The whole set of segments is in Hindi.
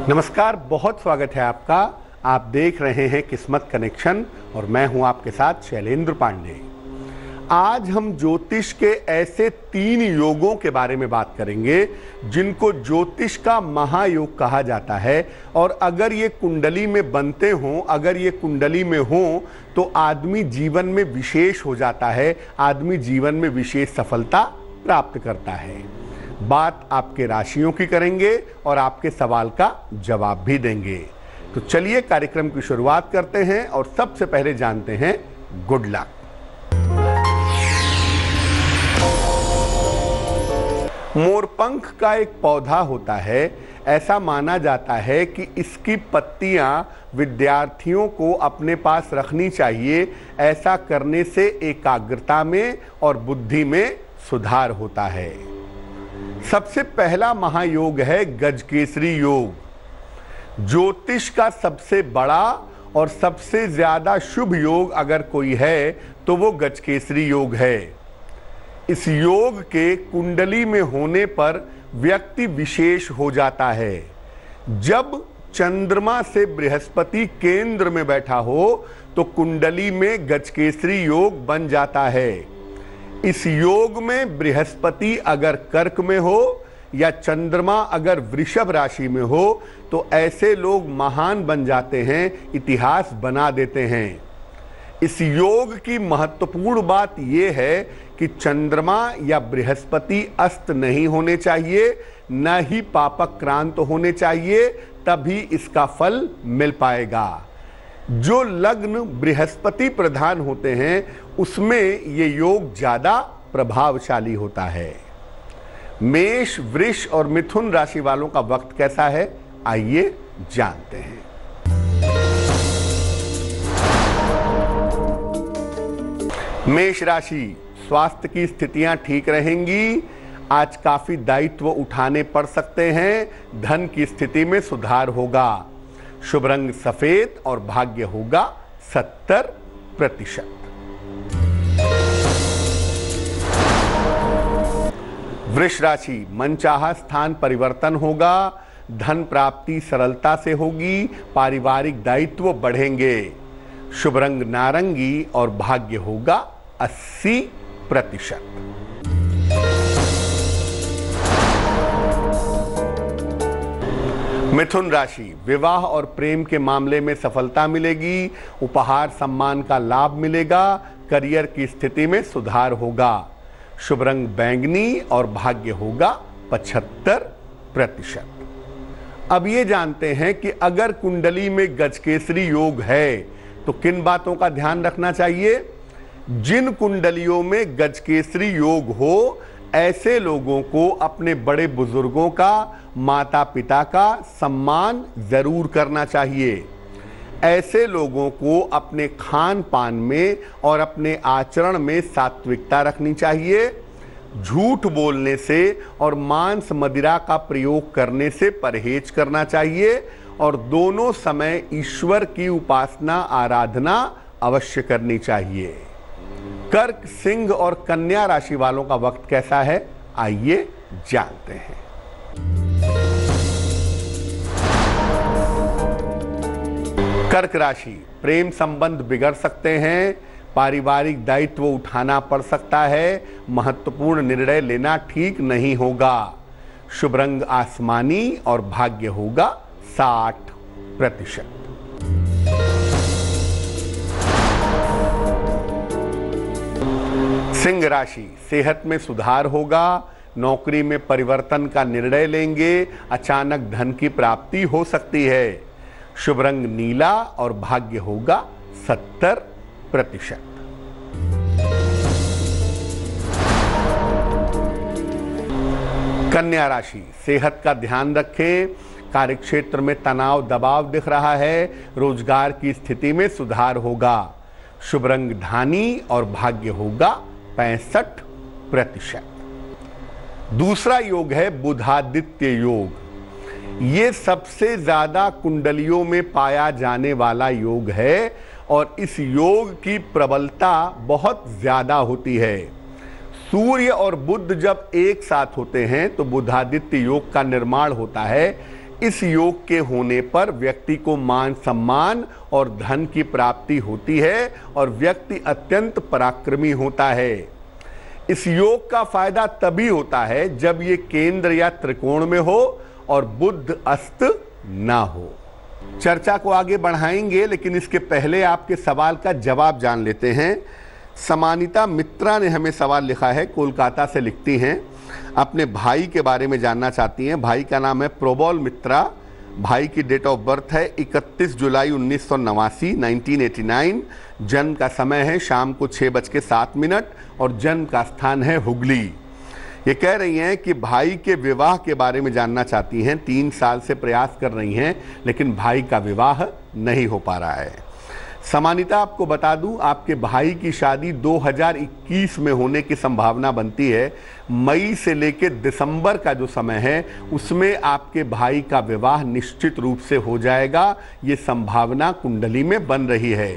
नमस्कार, बहुत स्वागत है आपका। आप देख रहे हैं किस्मत कनेक्शन और मैं हूं आपके साथ शैलेंद्र पांडे। आज हम ज्योतिष के ऐसे 3 योगों के बारे में बात करेंगे जिनको ज्योतिष का महायोग कहा जाता है और अगर ये कुंडली में बनते हों, अगर ये कुंडली में हों तो आदमी जीवन में विशेष हो जाता है, आदमी जीवन में विशेष सफलता प्राप्त करता है। बात आपके राशियों की करेंगे और आपके सवाल का जवाब भी देंगे। तो चलिए कार्यक्रम की शुरुआत करते हैं और सबसे पहले जानते हैं गुड लक। मोरपंख का एक पौधा होता है। ऐसा माना जाता है कि इसकी पत्तियां विद्यार्थियों को अपने पास रखनी चाहिए। ऐसा करने से एकाग्रता में और बुद्धि में सुधार होता है। सबसे पहला महायोग है गजकेसरी योग। ज्योतिष का सबसे बड़ा और सबसे ज्यादा शुभ योग अगर कोई है तो वो गजकेसरी योग है। इस योग के कुंडली में होने पर व्यक्ति विशेष हो जाता है। जब चंद्रमा से बृहस्पति केंद्र में बैठा हो तो कुंडली में गजकेसरी योग बन जाता है। इस योग में बृहस्पति अगर कर्क में हो या चंद्रमा अगर वृषभ राशि में हो तो ऐसे लोग महान बन जाते हैं, इतिहास बना देते हैं। इस योग की महत्वपूर्ण बात यह है कि चंद्रमा या बृहस्पति अस्त नहीं होने चाहिए, न ही पापक्रांत होने चाहिए, तभी इसका फल मिल पाएगा। जो लग्न बृहस्पति प्रधान होते हैं उसमें ये योग ज्यादा प्रभावशाली होता है। मेष, वृष और मिथुन राशि वालों का वक्त कैसा है, आइए जानते हैं। मेष राशि, स्वास्थ्य की स्थितियां ठीक रहेंगी। आज काफी दायित्व उठाने पड़ सकते हैं। धन की स्थिति में सुधार होगा। शुभ रंग सफेद और भाग्य होगा 70%। वृष राशि, मनचाहा स्थान परिवर्तन होगा। धन प्राप्ति सरलता से होगी। पारिवारिक दायित्व बढ़ेंगे। शुभ रंग नारंगी और भाग्य होगा 80%। मिथुन राशि, विवाह और प्रेम के मामले में सफलता मिलेगी। उपहार सम्मान का लाभ मिलेगा। करियर की स्थिति में सुधार होगा। शुभ रंग बैंगनी और भाग्य होगा 75%। अब ये जानते हैं कि अगर कुंडली में गजकेसरी योग है तो किन बातों का ध्यान रखना चाहिए। जिन कुंडलियों में गजकेसरी योग हो ऐसे लोगों को अपने बड़े बुजुर्गों का, माता पिता का सम्मान जरूर करना चाहिए। ऐसे लोगों को अपने खान पान में और अपने आचरण में सात्विकता रखनी चाहिए। झूठ बोलने से और मांस मदिरा का प्रयोग करने से परहेज करना चाहिए और दोनों समय ईश्वर की उपासना आराधना अवश्य करनी चाहिए। कर्क, सिंह और कन्या राशि वालों का वक्त कैसा है, आइए जानते हैं। कर्क राशि, प्रेम संबंध बिगड़ सकते हैं। पारिवारिक दायित्व उठाना पड़ सकता है। महत्वपूर्ण निर्णय लेना ठीक नहीं होगा। शुभ रंग आसमानी और भाग्य होगा 60%। सिंह राशि, सेहत में सुधार होगा। नौकरी में परिवर्तन का निर्णय लेंगे। अचानक धन की प्राप्ति हो सकती है। शुभ रंग नीला और भाग्य होगा 70%। कन्या राशि, सेहत का ध्यान रखें। कार्यक्षेत्र में तनाव दबाव दिख रहा है। रोजगार की स्थिति में सुधार होगा। शुभ रंग धानी और भाग्य होगा 65%। दूसरा योग है बुधादित्य योग। ये सबसे ज्यादा कुंडलियों में पाया जाने वाला योग है और इस योग की प्रबलता बहुत ज्यादा होती है। सूर्य और बुध जब एक साथ होते हैं तो बुधादित्य योग का निर्माण होता है। इस योग के होने पर व्यक्ति को मान सम्मान और धन की प्राप्ति होती है और व्यक्ति अत्यंत पराक्रमी होता है। इस योग का फायदा तभी होता है जब ये केंद्र या त्रिकोण में हो और बुध अस्त ना हो। चर्चा को आगे बढ़ाएंगे, लेकिन इसके पहले आपके सवाल का जवाब जान लेते हैं। समानिता मित्रा ने हमें सवाल लिखा है, कोलकाता से लिखती हैं, अपने भाई के बारे में जानना चाहती हैं। भाई का नाम है प्रोबोल मित्रा। भाई की डेट ऑफ बर्थ है 31 जुलाई 1989 1989। जन्म का समय है शाम को 6:07 और जन्म का स्थान है हुगली। ये कह रही हैं कि भाई के विवाह के बारे में जानना चाहती हैं। 3 साल से प्रयास कर रही हैं, लेकिन भाई का विवाह नहीं हो पा रहा है। समानिता, आपको बता दूं, आपके भाई की शादी 2021 में होने की संभावना बनती है। मई से लेकर दिसंबर का जो समय है उसमें आपके भाई का विवाह निश्चित रूप से हो जाएगा। ये संभावना कुंडली में बन रही है।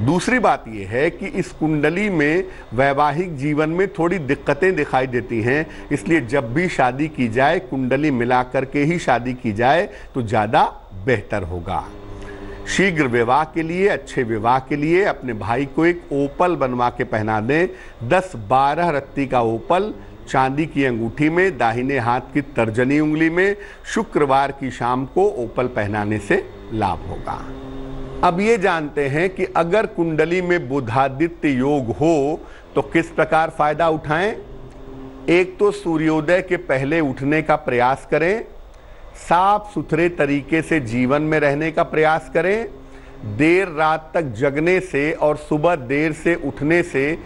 दूसरी बात यह है कि इस कुंडली में वैवाहिक जीवन में थोड़ी दिक्कतें दिखाई देती हैं, इसलिए जब भी शादी की जाए कुंडली मिला करके ही शादी की जाए तो ज़्यादा बेहतर होगा। शीघ्र विवाह के लिए, अच्छे विवाह के लिए अपने भाई को एक ओपल बनवा के पहना दें। 10-12 रत्ती का ओपल चांदी की अंगूठी में, दाहिने हाथ की तर्जनी उंगली में, शुक्रवार की शाम को ओपल पहनाने से लाभ होगा। अब ये जानते हैं कि अगर कुंडली में बुधादित्य योग हो तो किस प्रकार फायदा उठाएं। एक तो सूर्योदय के पहले उठने का प्रयास करें, साफ सुथरे तरीके से जीवन में रहने का प्रयास करें, देर रात तक जगने से और सुबह देर से उठने से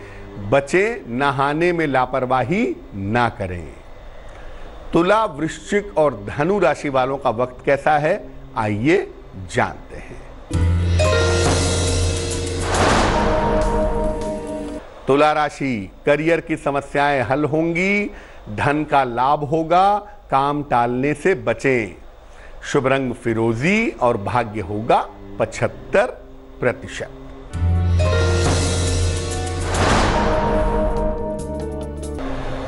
बचें, नहाने में लापरवाही ना करें। तुला, वृश्चिक और धनु राशि वालों का वक्त कैसा है, आइए जानते हैं। तुला राशि, करियर की समस्याएं हल होंगी, धन का लाभ होगा, काम टालने से बचें। शुभ रंग फिरोजी और भाग्य होगा 75%।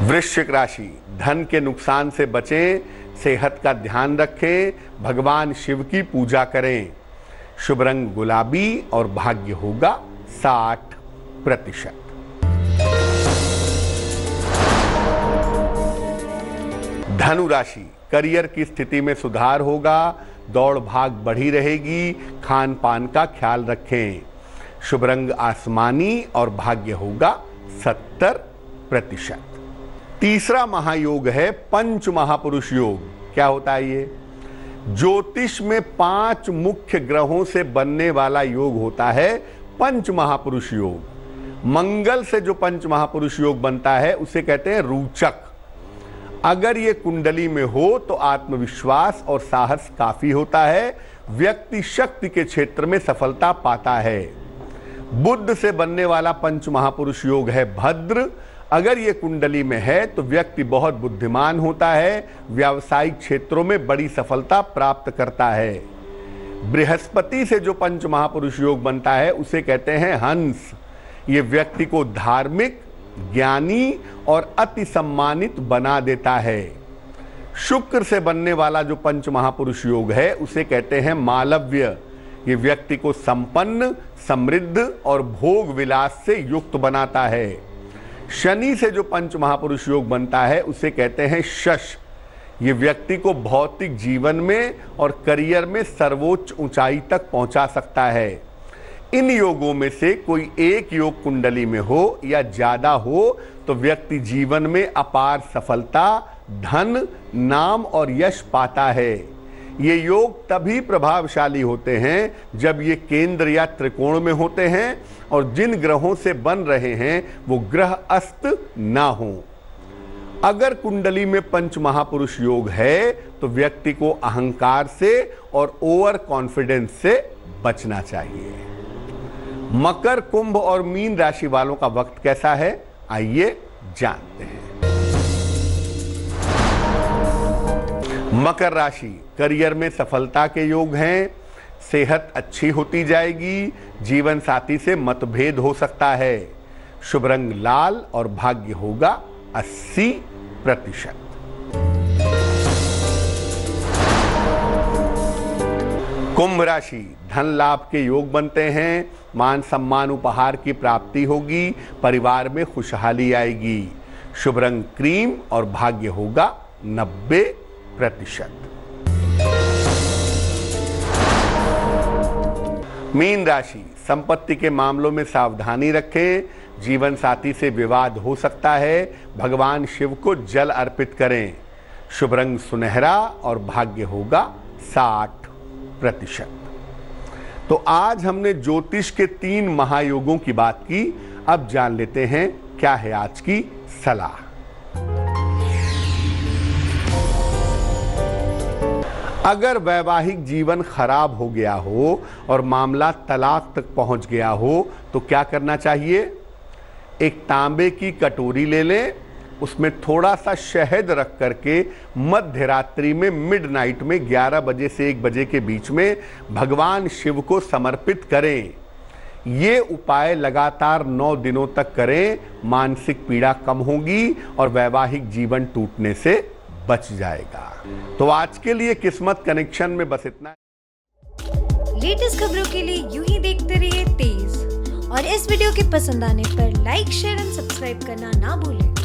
वृश्चिक राशि, धन के नुकसान से बचें, सेहत का ध्यान रखें, भगवान शिव की पूजा करें। शुभ रंग गुलाबी और भाग्य होगा 60%। धनु राशि, करियर की स्थिति में सुधार होगा, दौड़ भाग बढ़ी रहेगी, खान पान का ख्याल रखें। शुभ रंग आसमानी और भाग्य होगा 70%। तीसरा महायोग है पंच महापुरुष योग। क्या होता है ये? ज्योतिष में 5 मुख्य ग्रहों से बनने वाला योग होता है पंच महापुरुष योग। मंगल से जो पंच महापुरुष योग बनता है उसे कहते हैं रूचक। अगर ये कुंडली में हो तो आत्मविश्वास और साहस काफी होता है, व्यक्ति शक्ति के क्षेत्र में सफलता पाता है। बुध से बनने वाला पंच महापुरुष योग है भद्र। अगर ये कुंडली में है तो व्यक्ति बहुत बुद्धिमान होता है, व्यावसायिक क्षेत्रों में बड़ी सफलता प्राप्त करता है। बृहस्पति से जो पंच महापुरुष योग बनता है उसे कहते हैं हंस। ये व्यक्ति को धार्मिक, ज्ञानी और अति सम्मानित बना देता है। शुक्र से बनने वाला जो पंच महापुरुष योग है उसे कहते हैं मालव्य। ये व्यक्ति को संपन्न, समृद्ध और भोग विलास से युक्त बनाता है। शनि से जो पंच महापुरुष योग बनता है उसे कहते हैं शश। ये व्यक्ति को भौतिक जीवन में और करियर में सर्वोच्च ऊंचाई तक पहुंचा सकता है। इन योगों में से कोई एक योग कुंडली में हो या ज्यादा हो तो व्यक्ति जीवन में अपार सफलता, धन, नाम और यश पाता है। ये योग तभी प्रभावशाली होते हैं जब ये केंद्र या त्रिकोण में होते हैं और जिन ग्रहों से बन रहे हैं वो ग्रह अस्त ना हो। अगर कुंडली में पंच महापुरुष योग है तो व्यक्ति को अहंकार से और ओवर कॉन्फिडेंस से बचना चाहिए। मकर, कुंभ और मीन राशि वालों का वक्त कैसा है, आइए जानते हैं। मकर राशि, करियर में सफलता के योग हैं, सेहत अच्छी होती जाएगी, जीवन साथी से मतभेद हो सकता है। शुभ रंग लाल और भाग्य होगा 80%। कुंभ राशि, धन लाभ के योग बनते हैं, मान सम्मान उपहार की प्राप्ति होगी, परिवार में खुशहाली आएगी। शुभ रंग क्रीम और भाग्य होगा 90%। मीन राशि, संपत्ति के मामलों में सावधानी रखें, जीवन साथी से विवाद हो सकता है, भगवान शिव को जल अर्पित करें। शुभ रंग सुनहरा और भाग्य होगा 60%। तो आज हमने ज्योतिष के 3 महायोगों की बात की। अब जान लेते हैं क्या है आज की सलाह। अगर वैवाहिक जीवन खराब हो गया हो और मामला तलाक तक पहुंच गया हो तो क्या करना चाहिए? एक तांबे की कटोरी ले लें, उसमें थोड़ा सा शहद रख करके मध्य रात्रि में मिडनाइट में 11 बजे से 1 बजे के बीच में भगवान शिव को समर्पित करें। ये उपाय लगातार 9 दिनों तक करें, मानसिक पीड़ा कम होगी और वैवाहिक जीवन टूटने से बच जाएगा। तो आज के लिए किस्मत कनेक्शन में बस इतना। लेटेस्ट खबरों के लिए यूं ही देखते रहिए तेज, और इस वीडियो के पसंद आने पर लाइक, शेयर एंड सब्सक्राइब करना ना भूलें।